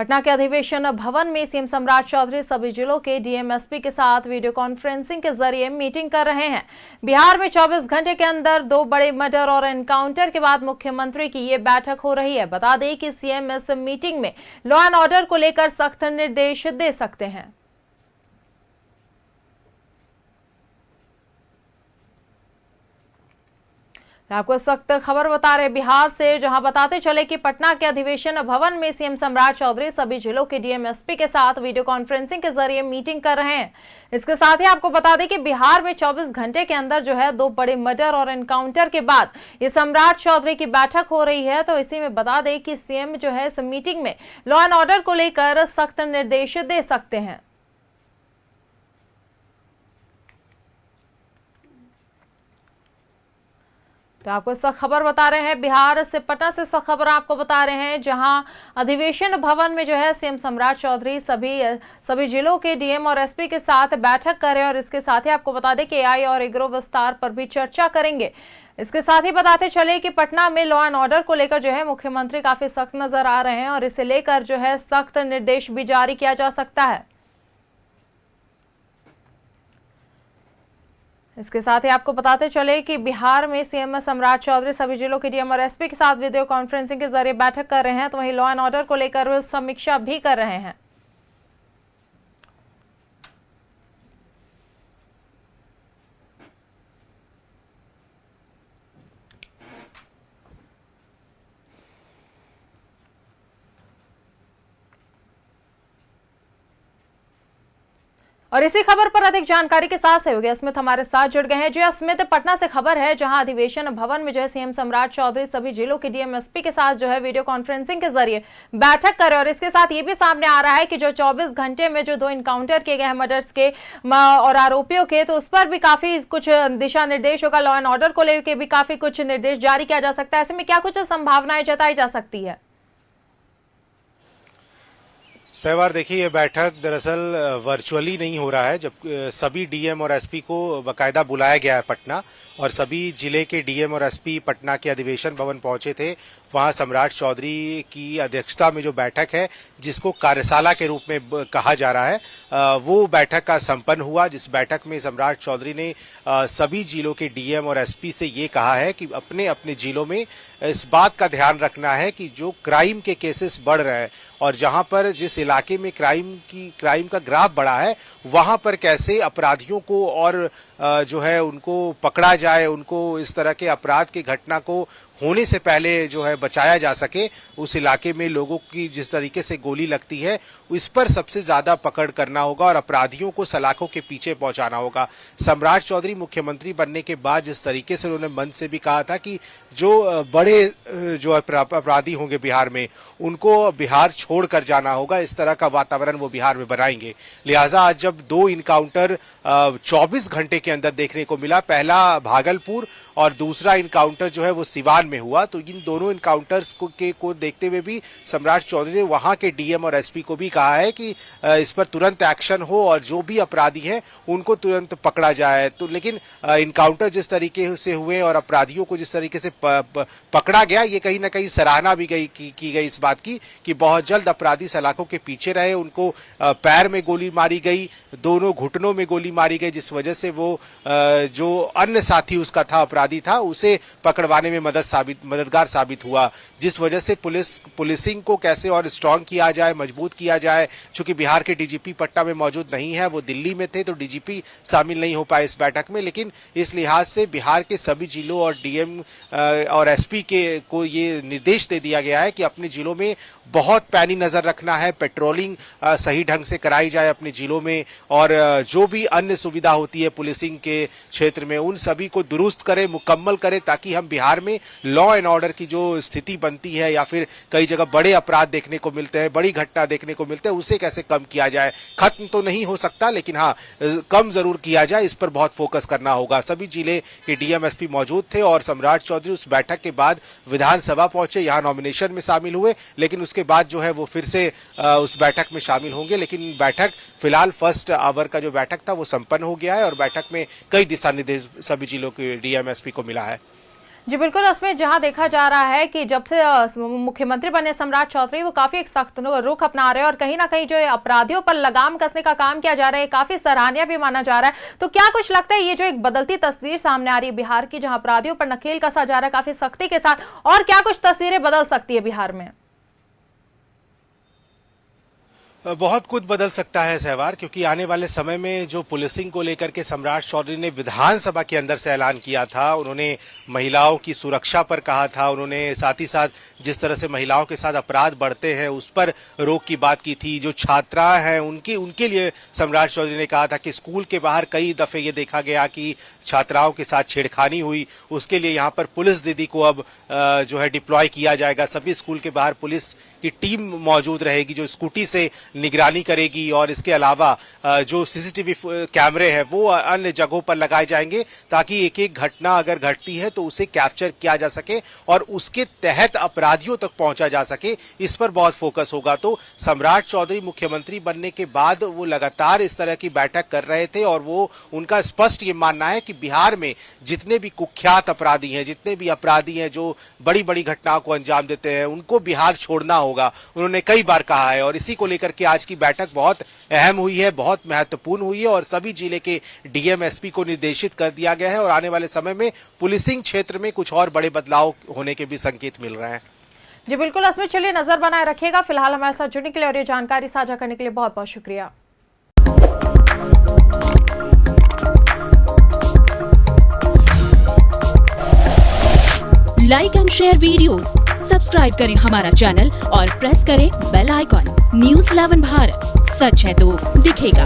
पटना के अधिवेशन भवन में सीएम सम्राट चौधरी सभी जिलों के डीएम एसपी के साथ वीडियो कॉन्फ्रेंसिंग के जरिए मीटिंग कर रहे हैं। बिहार में 24 घंटे के अंदर 2 बड़े मर्डर और एनकाउंटर के बाद मुख्यमंत्री की ये बैठक हो रही है। बता दें कि सीएम इस मीटिंग में लॉ एंड ऑर्डर को लेकर सख्त निर्देश दे सकते हैं। आपको सख्त खबर बता रहे बिहार से, जहां बताते चले कि पटना के अधिवेशन भवन में सीएम सम्राट चौधरी सभी जिलों के डीएम एसपी के साथ वीडियो कॉन्फ्रेंसिंग के जरिए मीटिंग कर रहे हैं। इसके साथ ही आपको बता दें कि बिहार में 24 घंटे के अंदर 2 बड़े मर्डर और एनकाउंटर के बाद ये सम्राट चौधरी की बैठक हो रही है। तो इसी में बता दें कि सीएम इस मीटिंग में लॉ एंड ऑर्डर को लेकर सख्त निर्देश दे सकते हैं। तो आपको इस खबर बता रहे हैं बिहार से, पटना से खबर आपको बता रहे हैं, जहां अधिवेशन भवन में सीएम सम्राट चौधरी सभी जिलों के डीएम और एसपी के साथ बैठक कर रहे हैं। और इसके साथ ही आपको बता दें कि एआई और एग्रो विस्तार पर भी चर्चा करेंगे। इसके साथ ही बताते चले कि पटना में लॉ एंड ऑर्डर को लेकर मुख्यमंत्री काफी सख्त नजर आ रहे हैं और इसे लेकर सख्त निर्देश भी जारी किया जा सकता है। इसके साथ ही आपको बताते चले कि बिहार में सीएम सम्राट चौधरी सभी जिलों के डीएम और एसपी के साथ वीडियो कॉन्फ्रेंसिंग के जरिए बैठक कर रहे हैं। तो वहीं लॉ एंड ऑर्डर को लेकर समीक्षा भी कर रहे हैं। और इसी खबर पर अधिक जानकारी के साथ सहयोगी अस्मित हमारे साथ जुड़ गए हैं। जी अस्मित, पटना से खबर है, जहां अधिवेशन भवन में सीएम सम्राट चौधरी सभी जिलों के डीएम एसपी के साथ वीडियो कॉन्फ्रेंसिंग के जरिए बैठक कर रहे हैं। और इसके साथ ये भी सामने आ रहा है कि 24 घंटे में 2 इनकाउंटर किए गए हैं मर्डर्स के और आरोपियों के, तो उस पर भी काफी कुछ दिशा निर्देश होगा। लॉ एंड ऑर्डर को लेकर भी काफी कुछ निर्देश जारी किया जा सकता है। ऐसे में क्या कुछ संभावनाएं जताई जा सकती है? सहवार, देखिए, ये बैठक दरअसल वर्चुअली नहीं हो रहा है, जब सभी डीएम और एसपी को बाकायदा बुलाया गया है पटना, और सभी जिले के डीएम और एसपी पटना के अधिवेशन भवन पहुंचे थे। वहां सम्राट चौधरी की अध्यक्षता में जो बैठक है, जिसको कार्यशाला के रूप में कहा जा रहा है, वो बैठक का संपन्न हुआ। जिस बैठक में सम्राट चौधरी ने सभी जिलों के डीएम और एसपी से ये कहा है कि अपने अपने जिलों में इस बात का ध्यान रखना है कि जो क्राइम के केसेस बढ़ रहे हैं और जहां पर जिस इलाके में क्राइम का ग्राफ बढ़ा है, वहां पर कैसे अपराधियों को और उनको पकड़ा जाए, उनको इस तरह के अपराध की घटना को होने से पहले बचाया जा सके। उस इलाके में लोगों की जिस तरीके से गोली लगती है, इस पर सबसे ज्यादा पकड़ करना होगा और अपराधियों को सलाखों के पीछे पहुंचाना होगा। सम्राट चौधरी मुख्यमंत्री बनने के बाद जिस तरीके से उन्होंने मंच से भी कहा था कि जो बड़े अपराधी होंगे बिहार में, उनको बिहार छोड़कर जाना होगा, इस तरह का वातावरण वो बिहार में बनाएंगे। लिहाजा आज जब 2 इनकाउंटर 24 घंटे के अंदर देखने को मिला, पहला भागलपुर और दूसरा इनकाउंटर वो सिवान में हुआ, तो इन दोनों इनकाउंटर्स को देखते हुए भी सम्राट चौधरी ने वहां के डीएम और एसपी को भी कहा है कि इस पर तुरंत एक्शन हो और जो भी अपराधी हैं उनको तुरंत पकड़ा जाए। तो लेकिन इनकाउंटर जिस तरीके से हुए और अपराधियों को जिस तरीके से पकड़ा गया, ये कहीं ना कहीं सराहना भी की गई इस बात की कि बहुत जल्द अपराधी सलाखों के पीछे रहे। उनको पैर में गोली मारी गई, दोनों घुटनों में गोली मारी गई, जिस वजह से वो जो अन्य साथी उसका था, अपराधी था, उसे पकड़वाने में मददगार साबित हुआ। जिस वजह से पुलिसिंग को कैसे और स्ट्रांग किया जाए, मजबूत किया जाए। चूंकि बिहार के डीजीपी पटना में मौजूद नहीं है, वो दिल्ली में थे, तो डीजीपी शामिल नहीं हो पाए इस बैठक में, लेकिन इस लिहाज से बिहार के सभी जिलों और डीएम और एसपी को ये निर्देश दे दिया गया है कि अपने जिलों में बहुत पैनी नजर रखना है, पेट्रोलिंग सही ढंग से कराई जाए अपने जिलों में, और जो भी अन्य सुविधा होती है पुलिसिंग के क्षेत्र में, उन सभी को दुरुस्त करे, मुकम्मल करे, ताकि हम बिहार में लॉ एंड ऑर्डर की जो स्थिति बनती है या फिर कई जगह बड़े अपराध देखने को मिलते हैं, बड़ी घटना देखने को मिलते हैं, उसे कैसे कम किया जाए। खत्म तो नहीं हो सकता, लेकिन हाँ, कम जरूर किया जाए, इस पर बहुत फोकस करना होगा। सभी जिले के डीएम एसपी मौजूद थे और सम्राट चौधरी उस बैठक के बाद विधानसभा पहुंचे, यहाँ नॉमिनेशन में शामिल हुए, लेकिन उसके बाद वो फिर से उस बैठक में शामिल होंगे। लेकिन बैठक फिलहाल फर्स्ट आवर का जो बैठक था वो संपन्न हो गया है और बैठक में कई दिशा निर्देश सभी जिलों के डीएम एसपी को मिला है। जी बिल्कुल, उसमें जहां देखा जा रहा है कि जब से मुख्यमंत्री बने सम्राट चौधरी, वो काफी एक सख्त रुख अपना रहे हैं और कहीं ना कहीं जो अपराधियों पर लगाम कसने का काम किया जा रहा है, काफी सराहनीय भी माना जा रहा है। तो क्या कुछ लगता है ये जो एक बदलती तस्वीर सामने आ रही है बिहार की, जहां अपराधियों पर नकेल कसा जा रहा है काफी सख्ती के साथ, और क्या कुछ तस्वीरें बदल सकती है बिहार में? बहुत कुछ बदल सकता है सहवार, क्योंकि आने वाले समय में जो पुलिसिंग को लेकर के सम्राट चौधरी ने विधानसभा के अंदर से ऐलान किया था, उन्होंने महिलाओं की सुरक्षा पर कहा था, उन्होंने साथ ही साथ जिस तरह से महिलाओं के साथ अपराध बढ़ते हैं उस पर रोक की बात की थी। जो छात्रा हैं उनके लिए सम्राट चौधरी ने कहा था कि स्कूल के बाहर कई दफे ये देखा गया कि छात्राओं के साथ छेड़खानी हुई, उसके लिए यहाँ पर पुलिस दीदी को अब जो है डिप्लॉय किया जाएगा। सभी स्कूल के बाहर पुलिस की टीम मौजूद रहेगी जो स्कूटी से निगरानी करेगी, और इसके अलावा जो सीसीटीवी कैमरे हैं वो अन्य जगहों पर लगाए जाएंगे ताकि एक एक घटना अगर घटती है तो उसे कैप्चर किया जा सके और उसके तहत अपराधियों तक पहुंचा जा सके। इस पर बहुत फोकस होगा। तो सम्राट चौधरी मुख्यमंत्री बनने के बाद वो लगातार इस तरह की बैठक कर रहे थे और वो उनका स्पष्ट ये मानना है कि बिहार में जितने भी कुख्यात अपराधी हैं, जितने भी अपराधी हैं जो बड़ी बड़ी घटनाओं को अंजाम देते हैं, उनको बिहार छोड़ना होगा, उन्होंने कई बार कहा है। और इसी को लेकर के आज की बैठक बहुत अहम हुई है, बहुत महत्वपूर्ण हुई है और सभी जिले के डीएम एसपी को निर्देशित कर दिया गया है और आने वाले समय में पुलिसिंग क्षेत्र में कुछ और बड़े बदलाव होने के भी संकेत मिल रहे हैं। जी बिल्कुल, इसमें चलिए नजर बनाए रखिएगा। फिलहाल हमारे साथ जुड़ने के लिए और ये जानकारी साझा करने के लिए बहुत बहुत शुक्रिया। Like and share videos, subscribe करें हमारा चैनल और प्रेस करें बेल आइकॉन। न्यूज़ 11 भारत, सच है तो दिखेगा।